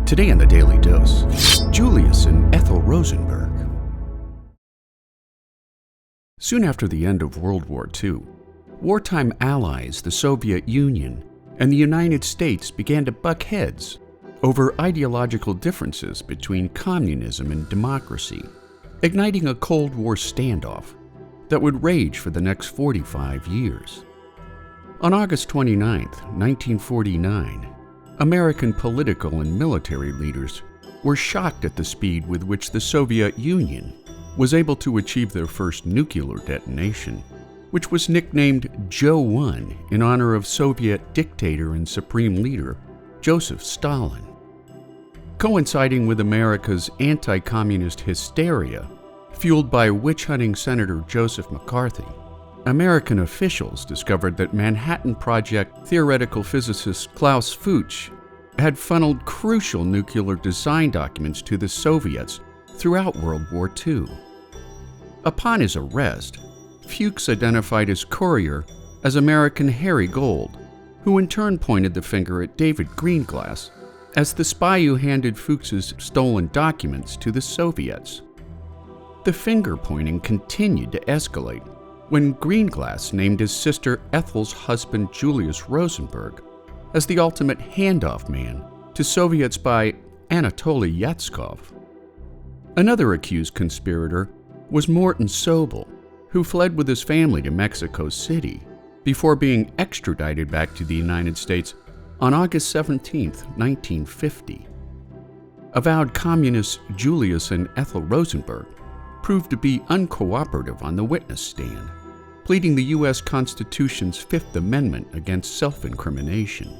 Today in the Daily Dose, Julius and Ethel Rosenberg. Soon after the end of World War II, wartime allies, the Soviet Union, and the United States began to buck heads over ideological differences between communism and democracy, igniting a Cold War standoff that would rage for the next 45 years. On August 29, 1949, American political and military leaders were shocked at the speed with which the Soviet Union was able to achieve their first nuclear detonation, which was nicknamed Joe I in honor of Soviet dictator and supreme leader Joseph Stalin. Coinciding with America's anti-communist hysteria, fueled by witch-hunting Senator Joseph McCarthy, American officials discovered that Manhattan Project theoretical physicist Klaus Fuchs had funneled crucial nuclear design documents to the Soviets throughout World War II. Upon his arrest, Fuchs identified his courier as American Harry Gold, who in turn pointed the finger at David Greenglass as the spy who handed Fuchs's stolen documents to the Soviets. The finger-pointing continued to escalate when Greenglass named his sister Ethel's husband Julius Rosenberg as the ultimate handoff man to Soviet spy Anatoly Yatskov. Another accused conspirator was Morton Sobell, who fled with his family to Mexico City before being extradited back to the United States on August 17, 1950. Avowed communists Julius and Ethel Rosenberg proved to be uncooperative on the witness stand, pleading the U.S. Constitution's Fifth Amendment against self-incrimination.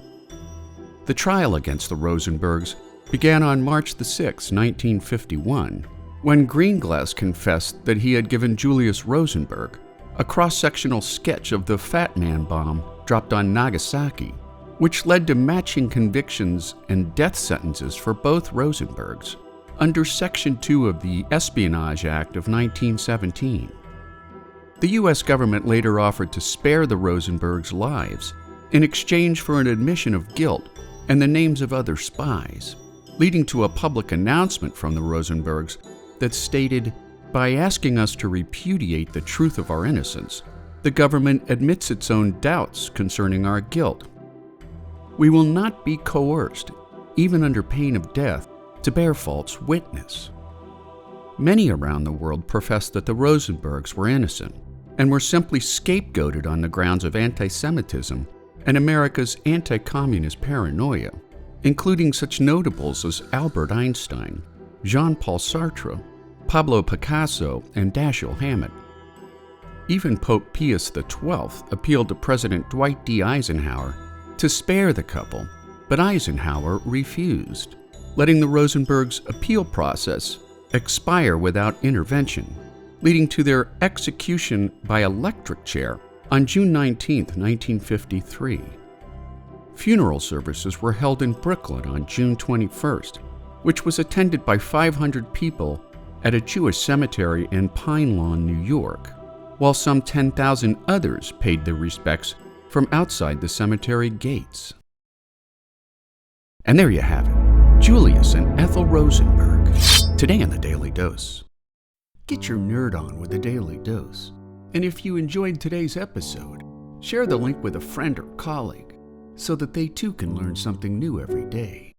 The trial against the Rosenbergs began on March 6, 1951, when Greenglass confessed that he had given Julius Rosenberg a cross-sectional sketch of the Fat Man bomb dropped on Nagasaki, which led to matching convictions and death sentences for both Rosenbergs under Section 2 of the Espionage Act of 1917. The U.S. government later offered to spare the Rosenbergs' lives in exchange for an admission of guilt and the names of other spies, leading to a public announcement from the Rosenbergs that stated, "By asking us to repudiate the truth of our innocence, the government admits its own doubts concerning our guilt. We will not be coerced, even under pain of death, to bear false witness." Many around the world professed that the Rosenbergs were innocent and were simply scapegoated on the grounds of anti-Semitism and America's anti-communist paranoia, including such notables as Albert Einstein, Jean-Paul Sartre, Pablo Picasso, and Dashiell Hammett. Even Pope Pius XII appealed to President Dwight D. Eisenhower to spare the couple, but Eisenhower refused, letting the Rosenbergs' appeal process expire without intervention, leading to their execution by electric chair on June 19, 1953. Funeral services were held in Brooklyn on June 21st, which was attended by 500 people at a Jewish cemetery in Pine Lawn, New York, while some 10,000 others paid their respects from outside the cemetery gates. And there you have it, Julius and Ethel Rosenberg, today in the Daily Dose. Get your nerd on with the Daily Dose. And if you enjoyed today's episode, share the link with a friend or colleague so that they too can learn something new every day.